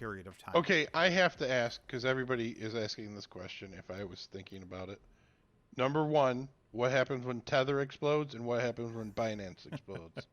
period of time. Okay, I have to ask because everybody is asking this question. If I was thinking about it, number one, what happens when Tether explodes, and what happens when Binance explodes?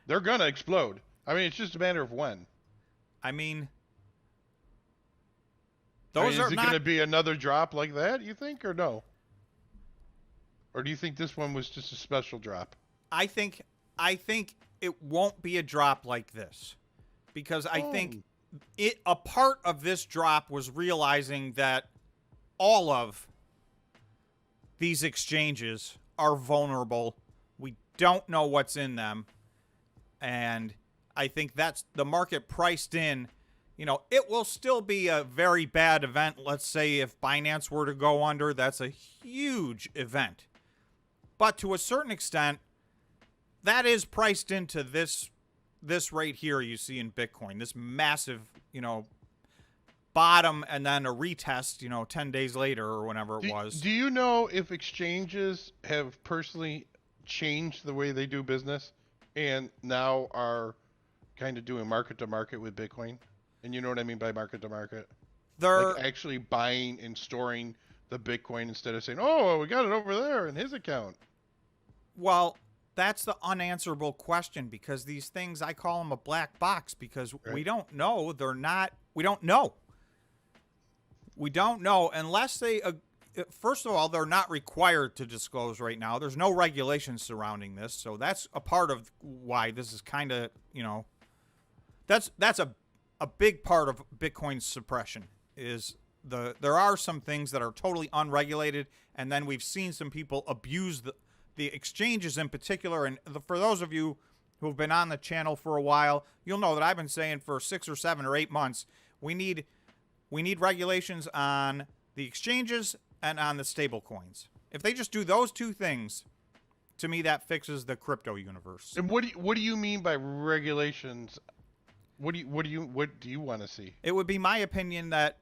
They're gonna explode. I mean, it's just a matter of when. I mean, Is it going to be another drop like that, you think, or no? Or do you think this one was just a special drop? I think it won't be a drop like this, because I think a part of this drop was realizing that all of these exchanges are vulnerable. We don't know what's in them, and I think that's the market priced in. You know, it will still be a very bad event. Let's say if Binance were to go under, that's a huge event. But to a certain extent, that is priced into this right here you see in Bitcoin. This massive, bottom and then a retest, 10 days later or whenever it was. Do you know if exchanges have personally changed the way they do business and now are kind of doing market to market with Bitcoin? And you know what I mean by market to market? They're like actually buying and storing the Bitcoin instead of saying, oh, we got it over there in his account. Well, that's the unanswerable question, because these things, I call them a black box, because we don't know. We don't know. We don't know unless they, first of all, they're not required to disclose right now. There's no regulations surrounding this. So that's a part of why this is kind of, that's a big part of Bitcoin's suppression is there are some things that are totally unregulated, and then we've seen some people abuse the exchanges in particular. And for those of you who have been on the channel for a while, you'll know that I've been saying for 6 or 7 or 8 months, we need regulations on the exchanges and on the stable coins. If they just do those two things, to me, that fixes the crypto universe. And what do you mean by regulations? What do you want to see? It would be my opinion that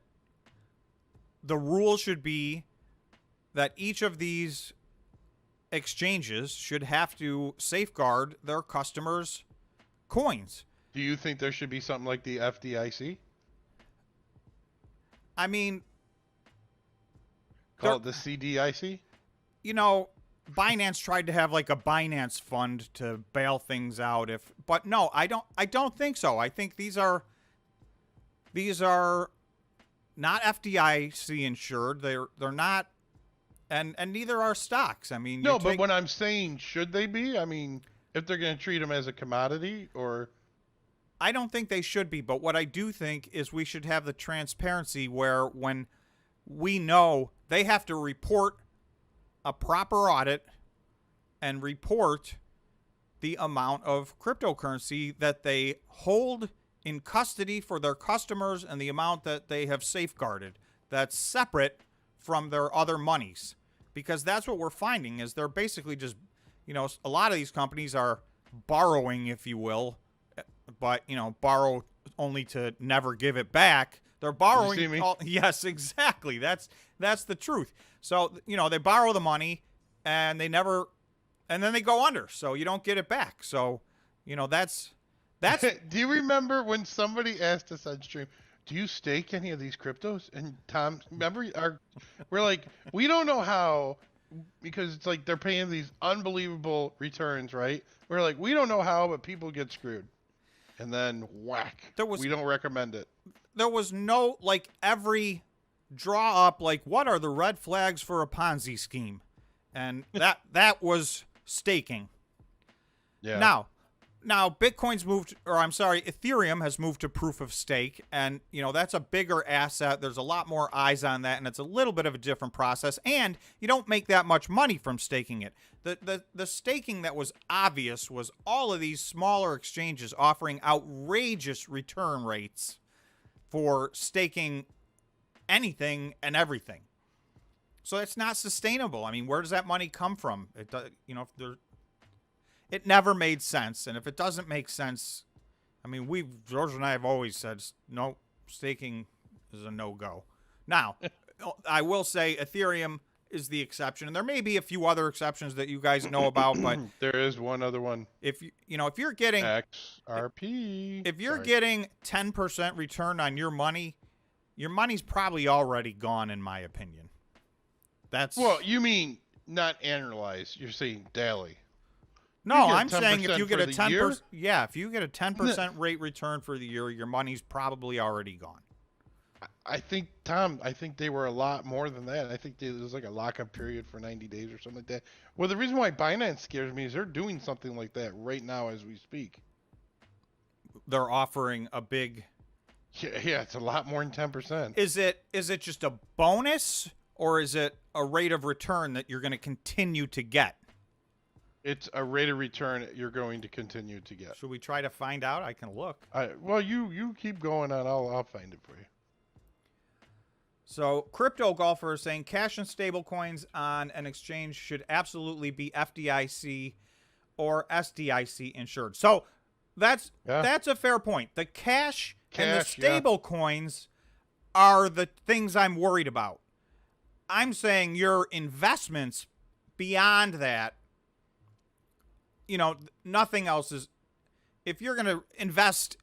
the rule should be that each of these exchanges should have to safeguard their customers' coins. Do you think there should be something like the FDIC? I mean, call it the CDIC? Binance tried to have like a Binance fund to bail things out but no, I don't think so. I think these are not FDIC insured. They're not, and neither are stocks. I mean, no, but when I'm saying should they be, I mean, if they're going to treat them as a commodity, or I don't think they should be, but what I do think is we should have the transparency where when we know they have to report a proper audit and report the amount of cryptocurrency that they hold in custody for their customers and the amount that they have safeguarded. That's separate from their other monies, because that's what we're finding is they're basically just, a lot of these companies are borrowing, if you will, but, borrow only to never give it back. They're borrowing. You see me? Yes, exactly. That's the truth. So, they borrow the money and and then they go under. So you don't get it back. So, that's. Do you remember when somebody asked us on stream, do you stake any of these cryptos? And Tom, remember, we're like, we don't know how, because it's like they're paying these unbelievable returns, right? We're like, we don't know how, but people get screwed. And then whack. We don't recommend it. There was no, every draw up, what are the red flags for a Ponzi scheme? And that was staking. Yeah. Now Bitcoin's Ethereum has moved to proof of stake, and that's a bigger asset. There's a lot more eyes on that, and it's a little bit of a different process, and you don't make that much money from staking it. The staking that was obvious was all of these smaller exchanges offering outrageous return rates for staking anything and everything. So it's not sustainable. I mean, where does that money come from? It never made sense. And if it doesn't make sense, I mean, George and I have always said, no, staking is a no-go. Now, I will say Ethereum is the exception, and there may be a few other exceptions that you guys know about, but there is one other one. if if you're getting XRP, if you're getting 10% return on your money's probably already gone, in my opinion. That's well, you mean not annualized? You're saying daily. No, I'm saying if you get a 10%, yeah, if you get a 10% rate return for the year, your money's probably already gone. I think, Tom, they were a lot more than that. I think there was like a lockup period for 90 days or something like that. Well, the reason why Binance scares me is they're doing something like that right now as we speak. They're offering a big... Yeah, it's a lot more than 10%. Is it just a bonus, or is it a rate of return that you're going to continue to get? It's a rate of return you're going to continue to get. Should we try to find out? I can look. Well, you keep going on. I'll find it for you. So, Crypto Golfer is saying cash and stable coins on an exchange should absolutely be FDIC or SDIC insured. So, that's a fair point. The cash and the stable coins are the things I'm worried about. I'm saying your investments beyond that, nothing else is. If you're going to invest,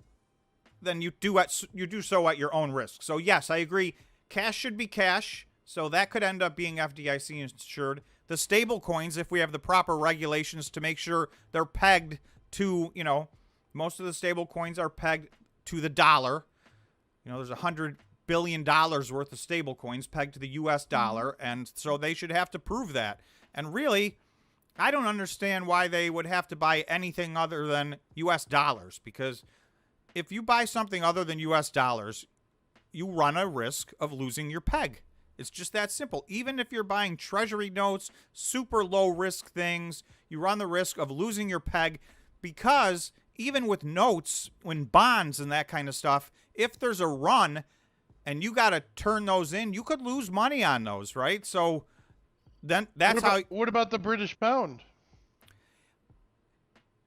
then you do so at your own risk. So yes, I agree. Cash should be cash. So that could end up being FDIC insured. The stable coins, if we have the proper regulations to make sure they're pegged to, most of the stable coins are pegged to the dollar. There's $100 billion worth of stable coins pegged to the U.S. dollar, and so they should have to prove that. And really, I don't understand why they would have to buy anything other than U.S. dollars, because if you buy something other than U.S. dollars, you run a risk of losing your peg. It's just that simple. Even if you're buying treasury notes, super low risk things, you run the risk of losing your peg, because even with notes, when bonds and that kind of stuff, if there's a run and you got to turn those in, you could lose money on those, right? So then what about the British pound?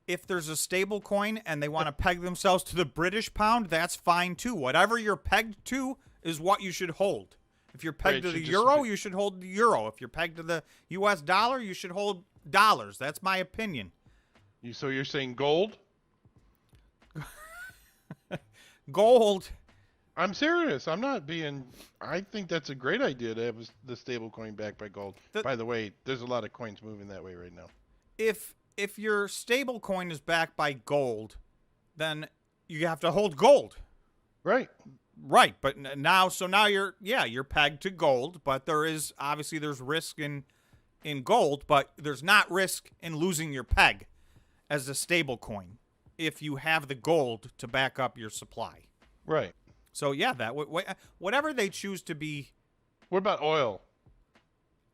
If there's a stable coin and they want to peg themselves to the British pound, that's fine too. Whatever you're pegged to is what you should hold. If you're pegged to the euro, you should hold the euro. If you're pegged to the U.S. dollar, you should hold dollars. That's my opinion. So you're saying gold? Gold. I'm serious. I'm not being... I think that's a great idea to have the stable coin backed by gold. By the way, there's a lot of coins moving that way right now. If your stable coin is backed by gold, then you have to hold gold. Right. Right, but now you're pegged to gold, but there's risk in gold, but there's not risk in losing your peg as a stable coin if you have the gold to back up your supply. Right. So yeah, whatever they choose to be. What about oil?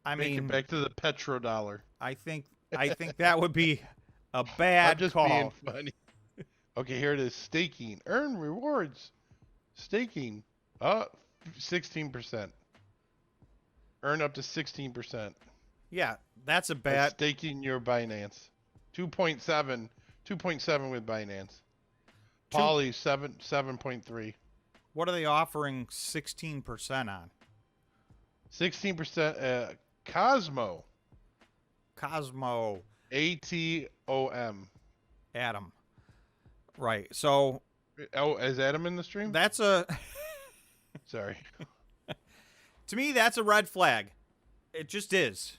Make it back to the petrodollar. I think that would be a bad call. I'm just being funny. Okay, here it is. Staking. Earn rewards. Staking. 16%. Earn up to 16%. Yeah, that's a bad. Staking your Binance. 2.7 with Binance. Poly 7.3. What are they offering 16% on? 16%. Cosmo. ATOM. Atom. Right. So. Oh, is Adam in the stream? That's a. Sorry. To me, that's a red flag. It just is.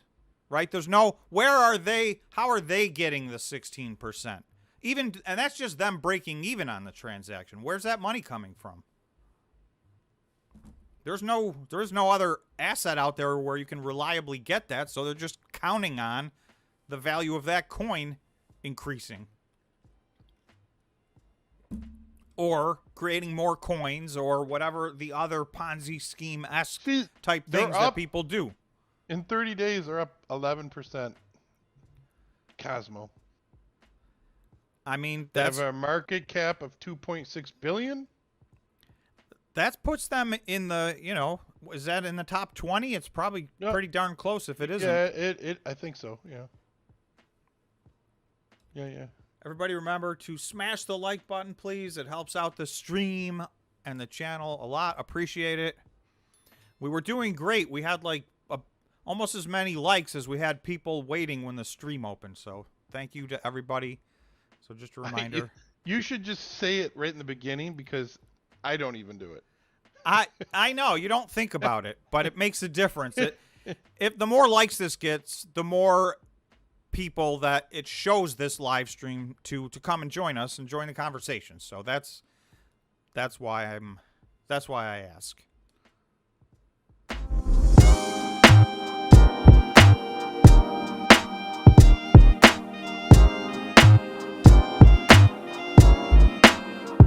Right? There's no. Where are they? How are they getting the 16%? And that's just them breaking even on the transaction. Where's that money coming from? There is no other asset out there where you can reliably get that, so they're just counting on the value of that coin increasing. Or creating more coins, or whatever the other Ponzi scheme-esque type things that people do. In 30 days, they're up 11%. Cosmo. I mean, they have a market cap of $2.6 billion. That puts them in the, is that in the top 20? It's probably pretty darn close if it isn't. Yeah, I think so, yeah. Yeah. Everybody remember to smash the like button, please. It helps out the stream and the channel a lot. Appreciate it. We were doing great. We had like almost as many likes as we had people waiting when the stream opened. So thank you to everybody. So just a reminder. You should just say it right in the beginning because I don't even do it. I know you don't think about it, but it makes a difference. If the more likes this gets, the more people that it shows this live stream to come and join us and join the conversation. So that's why I ask.